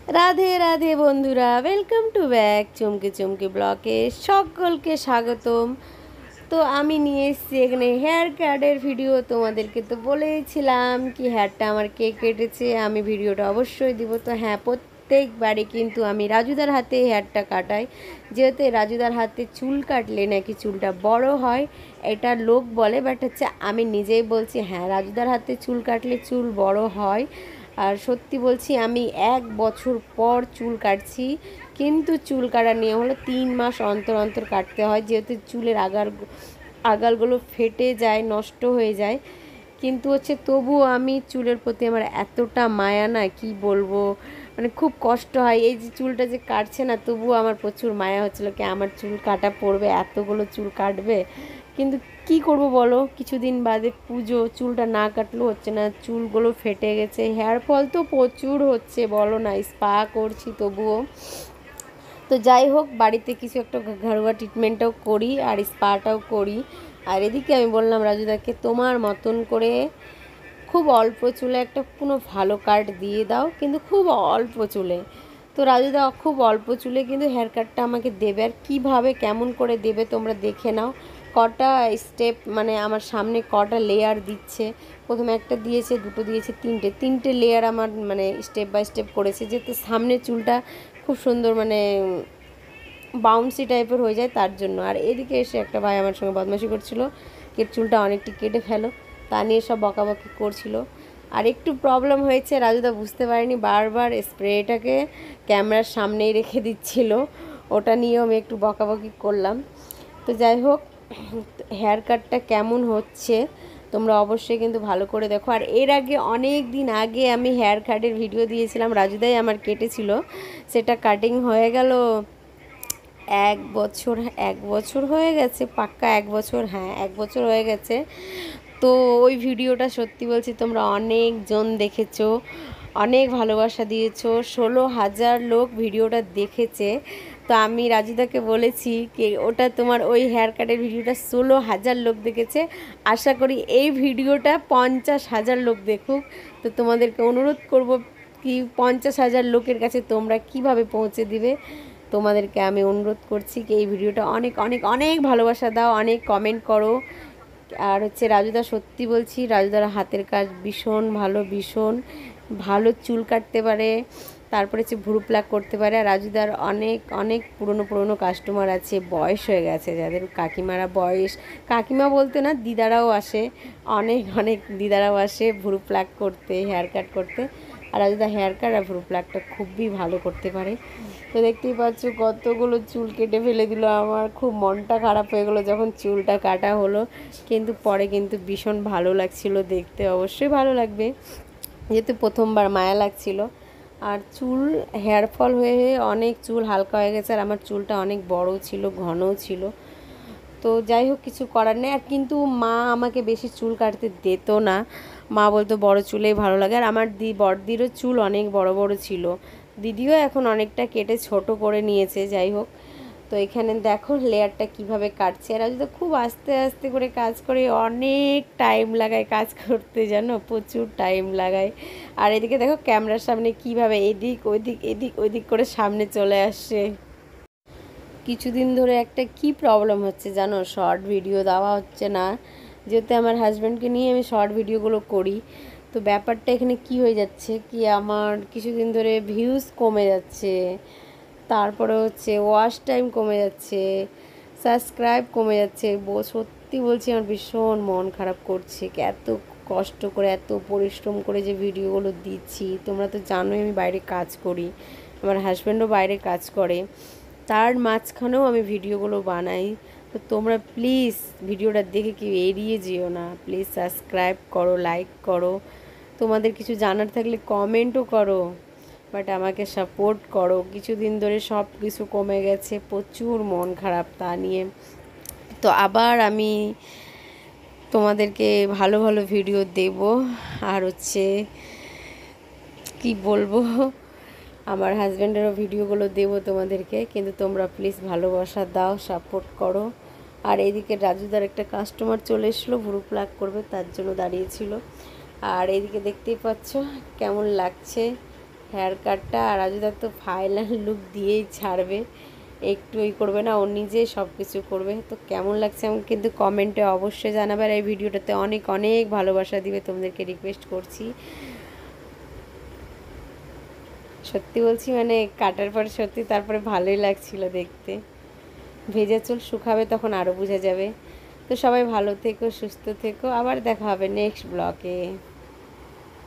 রাধে রাধে বন্ধুরা, welcome to back চুমকি চুমকি ব্লগে সকলকে স্বাগতম। তো আমি নিয়ে এসেছি এখানে হেয়ার কাটের ভিডিও। তোমাদেরকে তো বলেইছিলাম কি হেয়ারটা আমার কে কেটেছে, আমি ভিডিওটা অবশ্যই দিব। তো হ্যাঁ, প্রত্যেকবারই কিন্তু আমি রাজুদার হাতে হেয়ারটা কাটাই, যেহেতু রাজুদার হাতে চুল কাটলে নাকি চুলটা বড় হয়, এটা লোক বলে। বাট হচ্ছে আমি নিজেই বলছি হ্যাঁ, রাজুদার হাতে চুল কাটলে চুল বড় হয়। আর সত্যি বলছি, আমি 1 বছর পর চুল কাটছি, কিন্তু চুল কাটার নিয়ম হলো 3 মাস অন্তর অন্তর কাটতে হয়, যেহেতু চুলের আগালগুলো ফেটে যায়, নষ্ট হয়ে যায়। কিন্তু হচ্ছে তবুও আমি চুলের প্রতি আমার এতটা মায়া, না কি বলবো, মানে খুব কষ্ট হয়। এই যে চুলটা যে কাটছে না, তবুও আমার প্রচুর মায়া হচ্ছিলো কি আমার চুল কাটা পড়বে, এতগুলো চুল কাটবে। কিন্তু কি করব বলো, কিছুদিন বাদে পুজো, চুলটা না কাটলেও হচ্ছে না, চুলগুলো ফেটে গেছে। হেয়ার ফল তো প্রচুর হচ্ছে বলো না, স্পা করছি তবুও। তো যাই হোক, বাড়িতে কিছু একটা ঘরোয়া ট্রিটমেন্টটাও করি আর স্পাটাও করি। আর এদিকে আমি বললাম রাজুদাকে, তোমার মতন করে খুব অল্প চুলে একটা কোনো ভালো কাট দিয়ে দাও, কিন্তু খুব অল্প চুলে। তো রাজুদা খুব অল্প চুলে কিন্তু হেয়ার কাটটা আমাকে দেবে। আর কীভাবে কেমন করে দেবে তোমরা দেখে নাও। কটা স্টেপ, মানে আমার সামনে কটা লেয়ার দিচ্ছে। প্রথমে একটা দিয়েছে, দুটো দিয়েছে, তিনটে লেয়ার আমার মানে স্টেপ বাই স্টেপ করেছে, যেহেতু সামনে চুলটা খুব সুন্দর মানে বাউন্সি টাইপের হয়ে যায় তার জন্য। আর এদিকে এসে একটা ভাই আমার সঙ্গে বদমাশি করছিল, চুলটা অনেকটি কেটে ফেলো, তা নিয়ে সব বকাবকি করছিল। আর একটু প্রবলেম হয়েছে, রাজুদা বুঝতে পারেনি, বারবার স্প্রেটাকে ক্যামেরার সামনেই রেখে দিচ্ছিল, ওটা নিয়েও আমি একটু বকাবকি করলাম। তো যাই হোক, হেয়ার কাটটা কেমন হচ্ছে তোমরা অবশ্যই কিন্তু ভালো করে দেখো। আর এর আগে অনেক দিন আগে আমি হেয়ার কাটের ভিডিও দিয়েছিলাম, রাজুদাই আমার কেটেছিল, সেটা কাটিং হয়ে গেল 1 বছর। 1 বছর হয়ে গেছে, পাক্কা 1 বছর, হ্যাঁ 1 বছর হয়ে গেছে। তো ওই ভিডিওটা সত্যি বলছি তোমরা অনেকজন দেখেছো, অনেক ভালোবাসা দিয়েছো, 16,000 লোক ভিডিওটা দেখেছে। তো আমি রাজুদাকে বলেছি কি ওটা তোমার ওই হেয়ার কাটের ভিডিওটা 16,000 লোক দেখেছে, আশা করি এই ভিডিওটা 50,000 লোক দেখুক। তো তোমাদেরকে অনুরোধ করব কি 50,000 লোকের কাছে তোমরা কিভাবে পৌঁছে দিবে, তোমাদেরকে আমি অনুরোধ করছি কি এই ভিডিওটা অনেক অনেক অনেক ভালোবাসা দাও, অনেক কমেন্ট করো। আর হচ্ছে রাজুদা, সত্যি বলছি রাজুদার হাতের কাজ ভীষণ ভালো, ভীষণ ভালো, চুল কাটতে পারে, তারপরে হচ্ছে ভ্রু প্লাক করতে পারে। আর রাজুদার অনেক অনেক পুরনো পুরনো কাস্টমার আছে, বয়স হয়ে গেছে যাদের, কাকিমারা বয়স, কাকিমা বলতে না দিদারাও আসে, অনেক অনেক দিদারাও আসে ভ্রু প্লাক করতে, হেয়ার কাট করতে। আর রাজুদা হেয়ার কাট আর ভ্রু প্লাকটা খুবই ভালো করতে পারে। তো দেখতেই পাচ্ছ কতগুলো চুল কেটে ফেলে দিল, আমার খুব মনটা খারাপ হয়ে গেলো যখন চুলটা কাটা হলো। কিন্তু পরে কিন্তু ভীষণ ভালো লাগছিল দেখতে, অবশ্যই ভালো লাগবে, যেহেতু প্রথমবার মায়া লাগছিল। আর চুল হেয়ার ফল হয়ে হয়ে অনেক চুল হালকা হয়ে গেছে, আর আমার চুলটা অনেক বড় ছিল, ঘনও ছিল। তো যাই হোক, কিছু করার নেই। আর কিন্তু মা আমাকে বেশি চুল কাটতে দিত না, মা বলতো বড় চুলেই ভালো লাগে। আর আমার বড়দিরও চুল অনেক বড় বড় ছিল, দিদিও এখন অনেকটা কেটে ছোট করে নিয়েছে। যাই হোক, তো এখানে দেখো লেয়ারটা কিভাবে কাটছে। আর যদি খুব আস্তে আস্তে করে কাজ করে, অনেক টাইম লাগায় কাজ করতে, জানো প্রচুর টাইম লাগায়। আর এদিকে দেখো ক্যামেরার সামনে কিভাবে এদিক ওইদিক এদিক ওইদিক করে সামনে চলে আসছে। কিছুদিন ধরে একটা কি প্রবলেম হচ্ছে জানো, শর্ট ভিডিও দেওয়া হচ্ছে না, যেহেতু আমার হাজব্যান্ডকে নিয়ে আমি শর্ট ভিডিওগুলো করি। তো ব্যাপারটা এখানে কি হয়ে যাচ্ছে কি, আমার কিছুদিন ধরে ভিউজ কমে যাচ্ছে, তারপরে হচ্ছে ওয়াচ টাইম কমে যাচ্ছে, সাবস্ক্রাইব কমে যাচ্ছে। সত্যি বলছি আমার ভীষণ মন খারাপ করছে, এত কষ্ট করে এত পরিশ্রম করে যে ভিডিওগুলো দিচ্ছি। তোমরা তো জানোই আমি বাইরে কাজ করি, আমার হাজব্যান্ডও বাইরে কাজ করে, তার মাঝখানেও আমি ভিডিওগুলো বানাই। তো তোমরা প্লিজ ভিডিওটা দেখে কেউ এড়িয়ে যেও না, প্লিজ সাবস্ক্রাইব করো, লাইক করো, তোমাদের কিছু জানার থাকলে কমেন্টও করো, বাট আমাকে সাপোর্ট করো। কিছুদিন ধরে সব কিছু কমে গেছে, প্রচুর মন খারাপ তা নিয়ে। তো আবার আমি তোমাদেরকে ভালো ভালো ভিডিও দেব। আর হচ্ছে কি বলবো, আমার হাজব্যান্ডেরও ভিডিওগুলো দেবো তোমাদেরকে, কিন্তু তোমরা প্লিজ ভালোবাসা দাও, সাপোর্ট করো। আর এইদিকে রাজুদার একটা কাস্টমার চলে এসেছিলো, ভ্রু প্লাক করবে, তার জন্য দাঁড়িয়েছিল। আর এইদিকে দেখতেই পাচ্ছ কেমন লাগছে, হেয়ার কাটটা আর রাজুদার তো ফাইনাল লুক দিয়েই ছাড়বে, একটু করবে না, ও নিজে সব কিছু করবে। তো কেমন লাগছে আমাকে কিন্তু কমেন্টে অবশ্যই জানাবে, আর এই ভিডিওটাতে অনেক অনেক ভালোবাসা দিবে, তোমাদেরকে রিকোয়েস্ট করছি। সত্যি বলছি, মানে কাটার পর সত্যি তারপরে ভালোই লাগছিল দেখতে। ভেজা চুল শুকাবে তখন আরও বোঝা যাবে। তো সবাই ভালো থেকো, সুস্থ থেকো, আবার দেখা হবে নেক্সট ব্লগে।